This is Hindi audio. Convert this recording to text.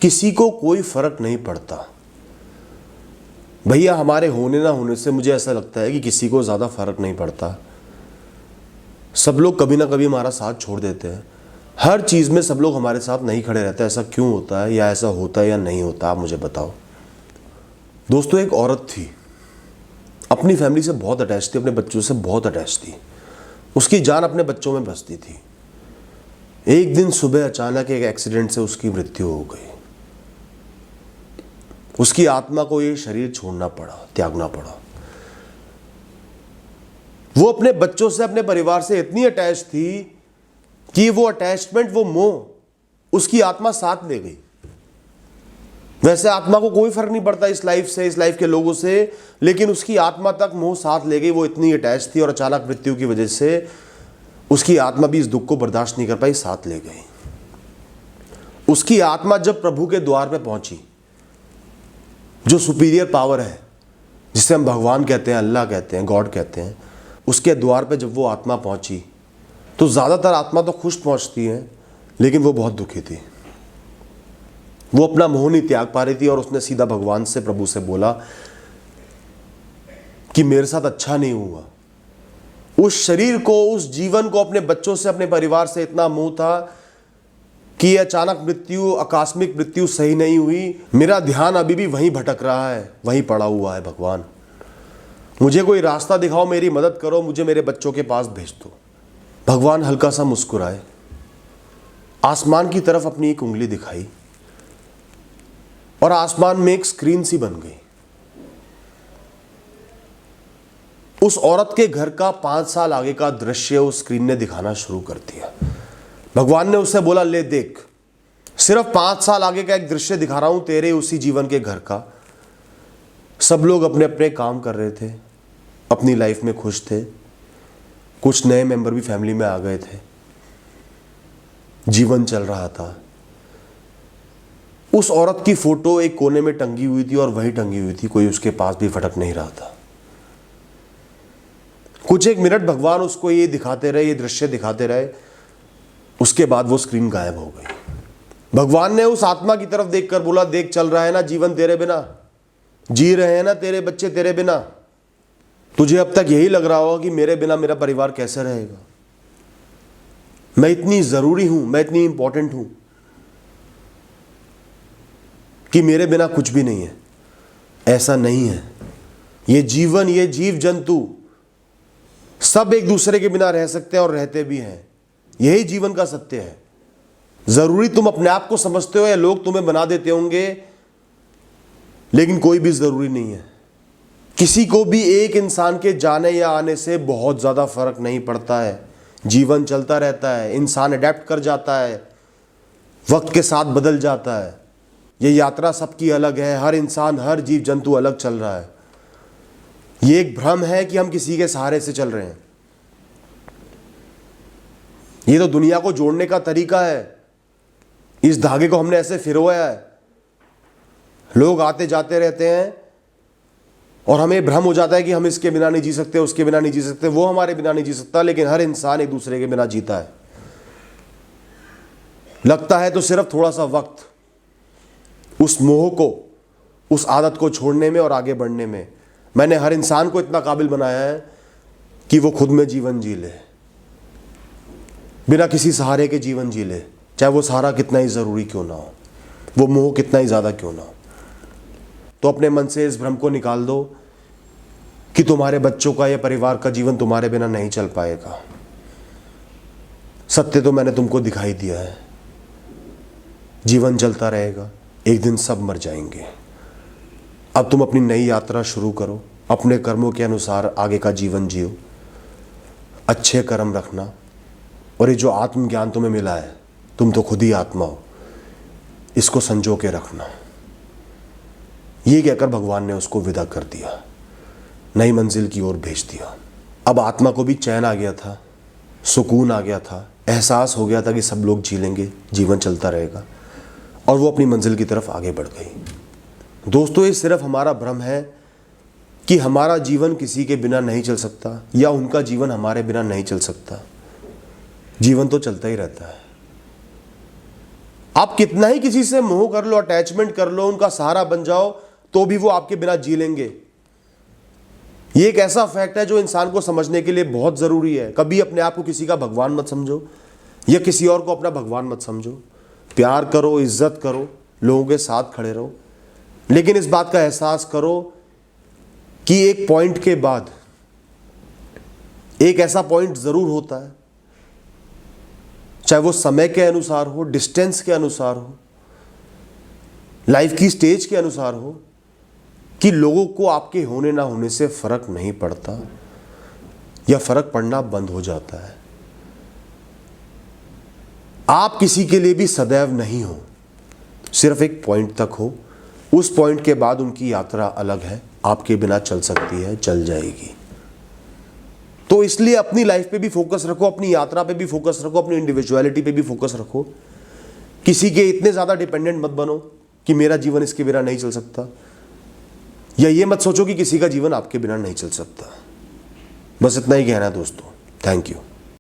किसी को कोई फर्क नहीं पड़ता भैया, हमारे होने ना होने से मुझे ऐसा लगता है कि किसी को ज़्यादा फर्क नहीं पड़ता। सब लोग कभी ना कभी हमारा साथ छोड़ देते हैं। हर चीज़ में सब लोग हमारे साथ नहीं खड़े रहते। ऐसा क्यों होता है, या ऐसा होता है या नहीं होता, आप मुझे बताओ। दोस्तों, एक औरत थी, अपनी फैमिली से बहुत अटैच थी, अपने बच्चों से बहुत अटैच थी। उसकी जान अपने बच्चों में बसती थी। एक दिन सुबह अचानक एक एक्सीडेंट से उसकी मृत्यु हो गई। उसकी आत्मा को ये शरीर छोड़ना पड़ा, त्यागना पड़ा। वो अपने बच्चों से, अपने परिवार से इतनी अटैच थी कि वो अटैचमेंट, वो मोह उसकी आत्मा साथ ले गई। वैसे आत्मा को कोई फर्क नहीं पड़ता इस लाइफ से, इस लाइफ के लोगों से, लेकिन उसकी आत्मा तक मोह साथ ले गई। वो इतनी अटैच थी और अचानक मृत्यु की वजह से उसकी आत्मा भी इस दुख को बर्दाश्त नहीं कर पाई, साथ ले गई। उसकी आत्मा जब प्रभु के द्वार पे पहुंची, जो सुपीरियर पावर है, जिसे हम भगवान कहते हैं, अल्लाह कहते हैं, गॉड कहते हैं, उसके द्वार पे जब वो आत्मा पहुंची, तो ज़्यादातर आत्मा तो खुश पहुंचती है, लेकिन वो बहुत दुखी थी। वो अपना मोह नहीं त्याग पा रही थी और उसने सीधा भगवान से, प्रभु से बोला कि मेरे साथ अच्छा नहीं हुआ। उस शरीर को, उस जीवन को, अपने बच्चों से, अपने परिवार से इतना मोह था कि अचानक मृत्यु, आकस्मिक मृत्यु सही नहीं हुई। मेरा ध्यान अभी भी वहीं भटक रहा है, वहीं पड़ा हुआ है। भगवान, मुझे कोई रास्ता दिखाओ, मेरी मदद करो, मुझे मेरे बच्चों के पास भेज दो। भगवान हल्का सा मुस्कुराए, आसमान की तरफ अपनी एक उंगली दिखाई और आसमान में एक स्क्रीन सी बन गई। उस औरत के घर का 5 साल आगे का दृश्य उस स्क्रीन ने दिखाना शुरू कर दिया। भगवान ने उससे बोला, ले देख, सिर्फ 5 साल आगे का एक दृश्य दिखा रहा हूं, तेरे उसी जीवन के घर का। सब लोग अपने अपने काम कर रहे थे, अपनी लाइफ में खुश थे। कुछ नए मेंबर भी फैमिली में आ गए थे, जीवन चल रहा था। उस औरत की फोटो एक कोने में टंगी हुई थी और वही टंगी हुई थी, कोई उसके पास भी फटक नहीं रहा था। कुछ एक मिनट भगवान उसको ये दिखाते रहे, ये दृश्य दिखाते रहे। उसके बाद वो स्क्रीन गायब हो गई। भगवान ने उस आत्मा की तरफ देखकर बोला, देख, चल रहा है ना जीवन तेरे बिना, जी रहे हैं ना तेरे बच्चे तेरे बिना। तुझे अब तक यही लग रहा होगा कि मेरे बिना मेरा परिवार कैसे रहेगा, मैं इतनी जरूरी हूं, मैं इतनी इंपॉर्टेंट हूं कि मेरे बिना कुछ भी नहीं है। ऐसा नहीं है। ये जीवन, ये जीव जंतु सब एक दूसरे के बिना रह सकते हैं और रहते भी हैं। यही जीवन का सत्य है। जरूरी तुम अपने आप को समझते हो या लोग तुम्हें बना देते होंगे, लेकिन कोई भी जरूरी नहीं है। किसी को भी एक इंसान के जाने या आने से बहुत ज्यादा फर्क नहीं पड़ता है। जीवन चलता रहता है, इंसान अडेप्ट कर जाता है, वक्त के साथ बदल जाता है। ये यात्रा सबकी अलग है, हर इंसान, हर जीव जंतु अलग चल रहा है। ये एक भ्रम है कि हम किसी के सहारे से चल रहे हैं। ये तो दुनिया को जोड़ने का तरीका है। इस धागे को हमने ऐसे फिरोया है। लोग आते जाते रहते हैं और हमें भ्रम हो जाता है कि हम इसके बिना नहीं जी सकते, उसके बिना नहीं जी सकते, वो हमारे बिना नहीं जी सकता, लेकिन हर इंसान एक दूसरे के बिना जीता है। लगता है तो सिर्फ थोड़ा सा वक्त उस मोह को, उस आदत को छोड़ने में और आगे बढ़ने में। मैंने हर इंसान को इतना काबिल बनाया है कि वो खुद में जीवन जी ले, बिना किसी सहारे के जीवन जी ले, चाहे वो सहारा कितना ही ज़रूरी क्यों ना हो, वो मोह कितना ही ज़्यादा क्यों ना हो। तो अपने मन से इस भ्रम को निकाल दो कि तुम्हारे बच्चों का या परिवार का जीवन तुम्हारे बिना नहीं चल पाएगा। सत्य तो मैंने तुमको दिखाई दिया है। जीवन चलता रहेगा, एक दिन सब मर जाएंगे। अब तुम अपनी नई यात्रा शुरू करो, अपने कर्मों के अनुसार आगे का जीवन जियो, अच्छे कर्म रखना। और ये जो आत्मज्ञान तुम्हें मिला है, तुम तो खुद ही आत्मा हो, इसको संजो के रखना। ये कहकर भगवान ने उसको विदा कर दिया, नई मंजिल की ओर भेज दिया। अब आत्मा को भी चैन आ गया था, सुकून आ गया था, एहसास हो गया था कि सब लोग जी लेंगे, जीवन चलता रहेगा, और वो अपनी मंजिल की तरफ आगे बढ़ गई। दोस्तों, ये सिर्फ हमारा भ्रम है कि हमारा जीवन किसी के बिना नहीं चल सकता या उनका जीवन हमारे बिना नहीं चल सकता। जीवन तो चलता ही रहता है। आप कितना ही किसी से मोह कर लो, अटैचमेंट कर लो, उनका सहारा बन जाओ, तो भी वो आपके बिना जी लेंगे। ये एक ऐसा फैक्ट है जो इंसान को समझने के लिए बहुत जरूरी है। कभी अपने आप को किसी का भगवान मत समझो या किसी और को अपना भगवान मत समझो। प्यार करो, इज्जत करो, लोगों के साथ खड़े रहो, लेकिन इस बात का एहसास करो कि एक पॉइंट के बाद एक ऐसा पॉइंट जरूर होता है, चाहे वो समय के अनुसार हो, डिस्टेंस के अनुसार हो, लाइफ की स्टेज के अनुसार हो, कि लोगों को आपके होने ना होने से फर्क नहीं पड़ता या फर्क पड़ना बंद हो जाता है। आप किसी के लिए भी सदैव नहीं हो, सिर्फ एक पॉइंट तक हो। उस पॉइंट के बाद उनकी यात्रा अलग है, आपके बिना चल सकती है, चल जाएगी। तो इसलिए अपनी लाइफ पे भी फोकस रखो, अपनी यात्रा पे भी फोकस रखो, अपनी इंडिविजुअलिटी पे भी फोकस रखो। किसी के इतने ज़्यादा डिपेंडेंट मत बनो कि मेरा जीवन इसके बिना नहीं चल सकता, या ये मत सोचो कि किसी का जीवन आपके बिना नहीं चल सकता। बस इतना ही कहना है दोस्तों। Thank you.